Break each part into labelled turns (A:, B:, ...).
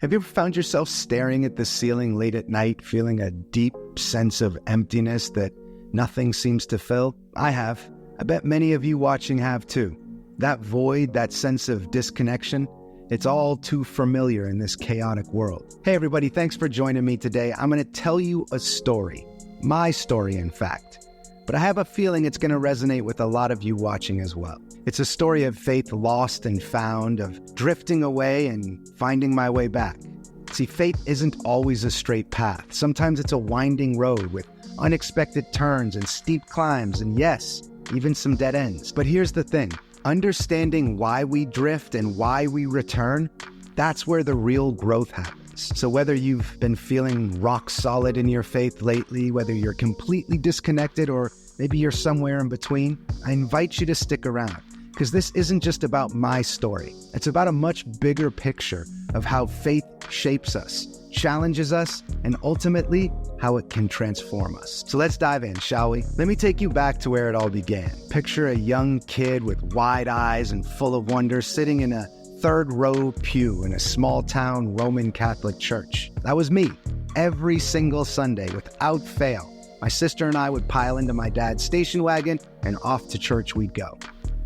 A: Have you ever found yourself staring at the ceiling late at night, feeling a deep sense of emptiness that nothing seems to fill? I have. I bet many of you watching have too. That void, that sense of disconnection, it's all too familiar in this chaotic world. Hey everybody, thanks for joining me today. I'm going to tell you a story. My story, in fact. But I have a feeling it's going to resonate with a lot of you watching as well. It's a story of faith lost and found, of drifting away and finding my way back. See, faith isn't always a straight path. Sometimes it's a winding road with unexpected turns and steep climbs and, yes, even some dead ends. But here's the thing. Understanding why we drift and why we return, that's where the real growth happens. So whether you've been feeling rock solid in your faith lately, whether you're completely disconnected or maybe you're somewhere in between, I invite you to stick around because this isn't just about my story. It's about a much bigger picture of how faith shapes us, challenges us, and ultimately how it can transform us. So let's dive in, shall we? Let me take you back to where it all began. Picture a young kid with wide eyes and full of wonder sitting in a third row pew in a small town Roman Catholic church. That was me. Every single Sunday, without fail, my sister and I would pile into my dad's station wagon and off to church we'd go.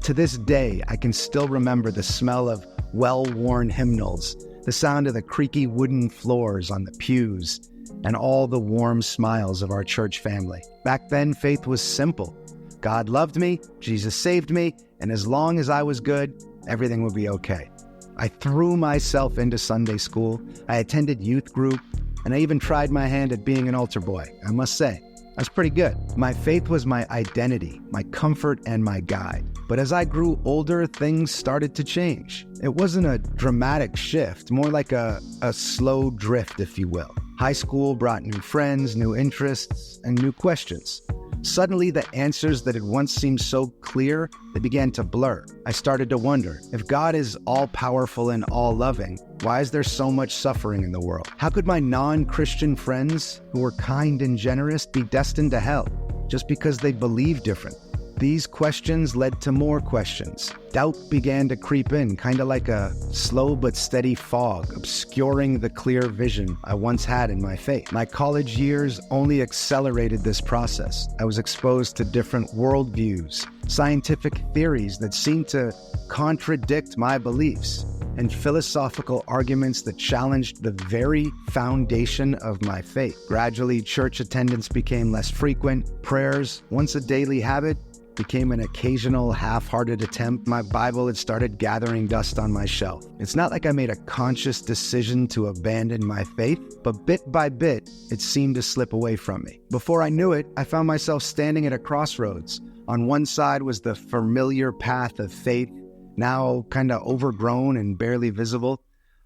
A: To this day, I can still remember the smell of well-worn hymnals, the sound of the creaky wooden floors on the pews, and all the warm smiles of our church family. Back then, faith was simple. God loved me, Jesus saved me, and as long as I was good, everything would be okay. I threw myself into Sunday school, I attended youth group, and I even tried my hand at being an altar boy. I must say, I was pretty good. My faith was my identity, my comfort, and my guide. But as I grew older, things started to change. It wasn't a dramatic shift, more like a slow drift, if you will. High school brought new friends, new interests, and new questions. Suddenly, the answers that had once seemed so clear, they began to blur. I started to wonder, if God is all-powerful and all-loving, why is there so much suffering in the world? How could my non-Christian friends, who were kind and generous, be destined to hell just because they believed different? These questions led to more questions. Doubt began to creep in, kind of like a slow but steady fog, obscuring the clear vision I once had in my faith. My college years only accelerated this process. I was exposed to different worldviews, scientific theories that seemed to contradict my beliefs, and philosophical arguments that challenged the very foundation of my faith. Gradually, church attendance became less frequent. Prayers, once a daily habit, became an occasional half-hearted attempt. My Bible had started gathering dust on my shelf. It's not like I made a conscious decision to abandon my faith, but bit by bit, it seemed to slip away from me. Before I knew it, I found myself standing at a crossroads. On one side was the familiar path of faith, now kind of overgrown and barely visible.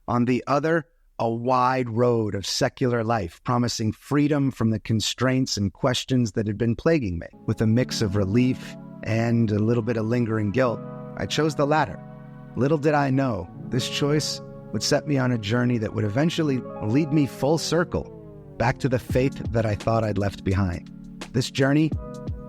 A: On the other, a wide road of secular life, promising freedom from the constraints and questions that had been plaguing me. With a mix of relief and a little bit of lingering guilt, I chose the latter. Little did I know, this choice would set me on a journey that would eventually lead me full circle back to the faith that I thought I'd left behind. This journey,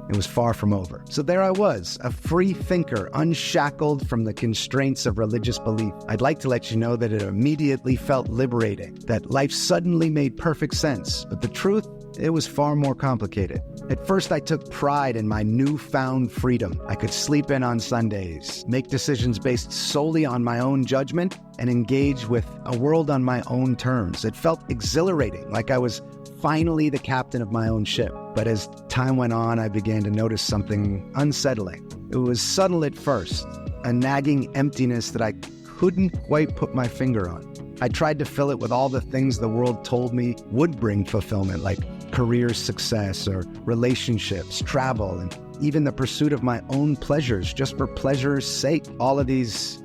A: it was far from over. So there I was, a free thinker, unshackled from the constraints of religious belief. I'd like to let you know that it immediately felt liberating, that life suddenly made perfect sense. But the truth, it was far more complicated. At first, I took pride in my newfound freedom. I could sleep in on Sundays, make decisions based solely on my own judgment, and engage with a world on my own terms. It felt exhilarating, like I was finally the captain of my own ship. But as time went on, I began to notice something unsettling. It was subtle at first, a nagging emptiness that I couldn't quite put my finger on. I tried to fill it with all the things the world told me would bring fulfillment, like career success or relationships, travel, and even the pursuit of my own pleasures just for pleasure's sake. All of these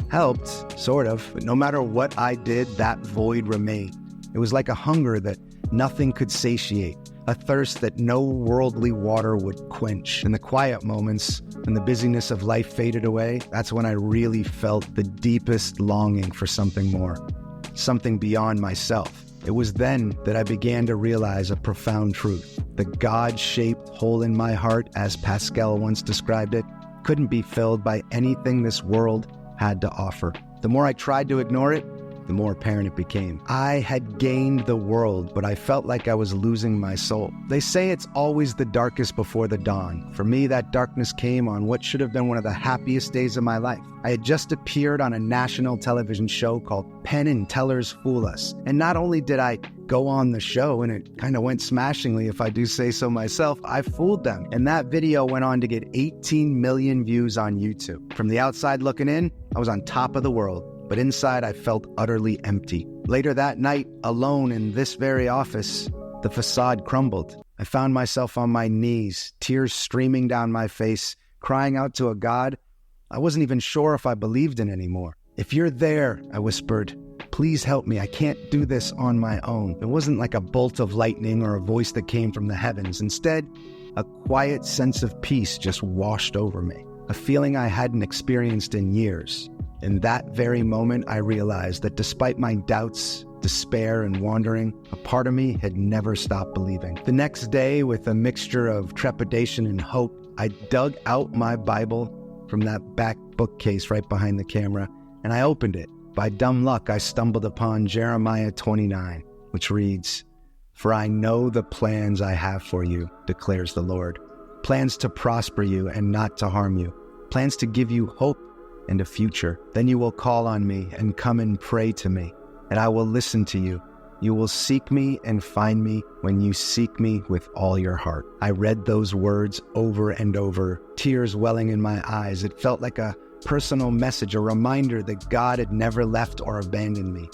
A: helped, sort of, but no matter what I did, that void remained. It was like a hunger that nothing could satiate, a thirst that no worldly water would quench. In the quiet moments, when the busyness of life faded away, that's when I really felt the deepest longing for something more, something beyond myself. It was then that I began to realize a profound truth. The God-shaped hole in my heart, as Pascal once described it, couldn't be filled by anything this world had to offer. The more I tried to ignore it, the more apparent it became. I had gained the world, but I felt like I was losing my soul. They say it's always the darkest before the dawn. For me, that darkness came on what should have been one of the happiest days of my life. I had just appeared on a national television show called Penn and Teller's Fool Us. And not only did I go on the show, and it kind of went smashingly if I do say so myself, I fooled them. And that video went on to get 18 million views on YouTube. From the outside looking in, I was on top of the world, but inside I felt utterly empty. Later that night, alone in this very office, the facade crumbled. I found myself on my knees, tears streaming down my face, crying out to a God I wasn't even sure if I believed in anymore. "If you're there," I whispered, "please help me. I can't do this on my own." It wasn't like a bolt of lightning or a voice that came from the heavens. Instead, a quiet sense of peace just washed over me, a feeling I hadn't experienced in years. In that very moment, I realized that despite my doubts, despair, and wandering, a part of me had never stopped believing. The next day, with a mixture of trepidation and hope, I dug out my Bible from that back bookcase right behind the camera, and I opened it. By dumb luck, I stumbled upon Jeremiah 29, which reads, "For I know the plans I have for you, declares the Lord. Plans to prosper you and not to harm you. Plans to give you hope and a future. Then you will call on me and come and pray to me, and I will listen to you. You will seek me and find me when you seek me with all your heart." I read those words over and over, tears welling in my eyes. It felt like a personal message, a reminder that God had never left or abandoned me,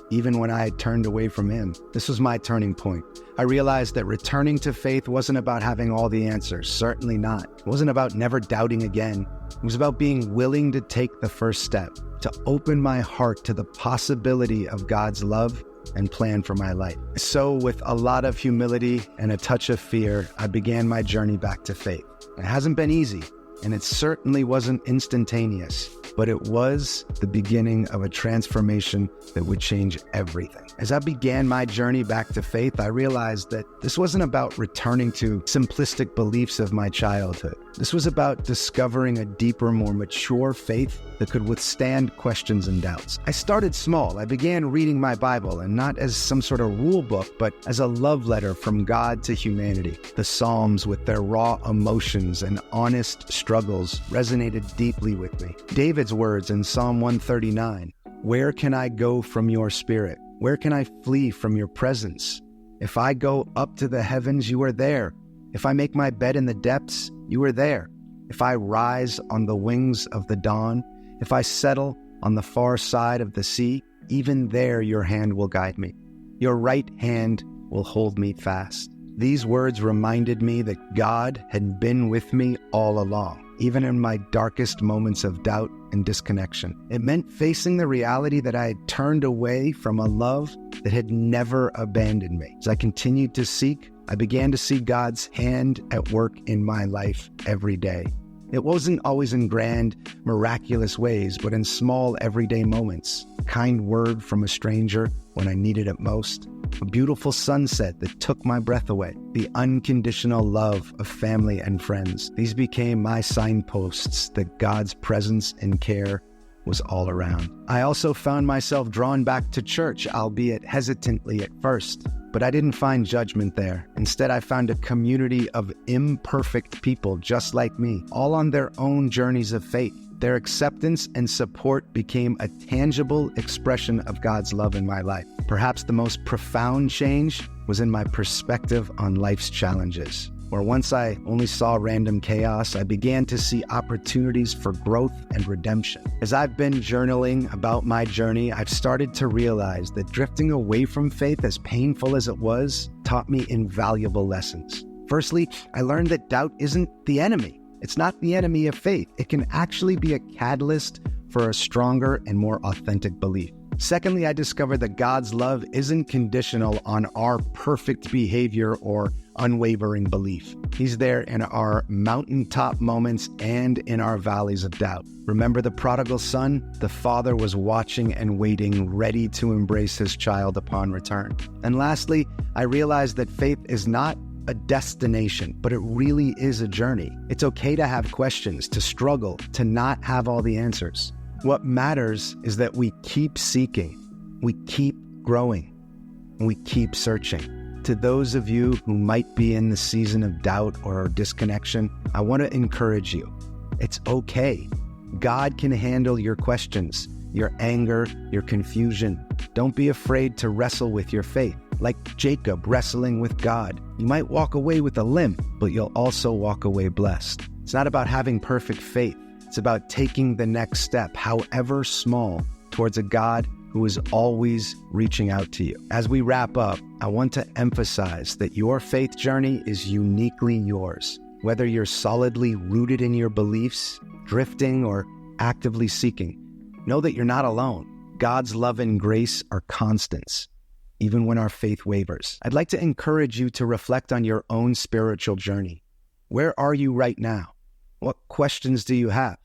A: even when I had turned away from him. This was my turning point. I realized that returning to faith wasn't about having all the answers, certainly not. It wasn't about never doubting again. It was about being willing to take the first step, to open my heart to the possibility of God's love and plan for my life. So with a lot of humility and a touch of fear, I began my journey back to faith. It hasn't been easy, and it certainly wasn't instantaneous, but it was the beginning of a transformation that would change everything. As I began my journey back to faith, I realized that this wasn't about returning to simplistic beliefs of my childhood. This was about discovering a deeper, more mature faith that could withstand questions and doubts. I started small. I began reading my Bible, and not as some sort of rule book, but as a love letter from God to humanity. The Psalms, with their raw emotions and honest struggles, resonated deeply with me. David's words in Psalm 139, "Where can I go from your spirit? Where can I flee from your presence? If I go up to the heavens, you are there. If I make my bed in the depths, you are there. If I rise on the wings of the dawn, if I settle on the far side of the sea, even there your hand will guide me. Your right hand will hold me fast." These words reminded me that God had been with me all along, even in my darkest moments of doubt and disconnection. It meant facing the reality that I had turned away from a love that had never abandoned me. As I continued to seek, I began to see God's hand at work in my life every day. It wasn't always in grand, miraculous ways, but in small, everyday moments. A kind word from a stranger when I needed it most. A beautiful sunset that took my breath away. The unconditional love of family and friends. These became my signposts that God's presence and care was all around. I also found myself drawn back to church, albeit hesitantly at first. But I didn't find judgment there. Instead, I found a community of imperfect people just like me, all on their own journeys of faith. Their acceptance and support became a tangible expression of God's love in my life. Perhaps the most profound change was in my perspective on life's challenges, where once I only saw random chaos, I began to see opportunities for growth and redemption. As I've been journaling about my journey, I've started to realize that drifting away from faith, as painful as it was, taught me invaluable lessons. Firstly, I learned that doubt isn't the enemy. It's not the enemy of faith. It can actually be a catalyst for a stronger and more authentic belief. Secondly, I discovered that God's love isn't conditional on our perfect behavior or unwavering belief. He's there in our mountaintop moments and in our valleys of doubt. Remember the prodigal son? The father was watching and waiting, ready to embrace his child upon return. And lastly, I realized that faith is not a destination, but it really is a journey. It's okay to have questions, to struggle, to not have all the answers. What matters is that we keep seeking, We keep growing and we keep searching. To those of you who might be in the season of doubt or disconnection, I want to encourage you. It's okay. God can handle your questions, your anger, your confusion. Don't be afraid to wrestle with your faith. Like Jacob wrestling with God. You might walk away with a limp, but you'll also walk away blessed. It's not about having perfect faith. It's about taking the next step, however small, towards a God who is always reaching out to you. As we wrap up, I want to emphasize that your faith journey is uniquely yours. Whether you're solidly rooted in your beliefs, drifting, or actively seeking, know that you're not alone. God's love and grace are constants, even when our faith wavers. I'd like to encourage you to reflect on your own spiritual journey. Where are you right now? What questions do you have?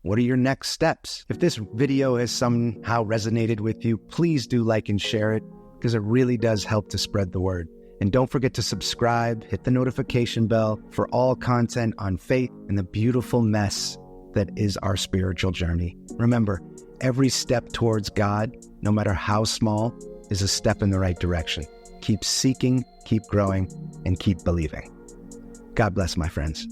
A: What are your next steps? If this video has somehow resonated with you, please do like and share it, because it really does help to spread the word. And don't forget to subscribe, hit the notification bell for all content on faith and the beautiful mess that is our spiritual journey. Remember, every step towards God, no matter how small, is a step in the right direction. Keep seeking, keep growing, and keep believing. God bless, my friends.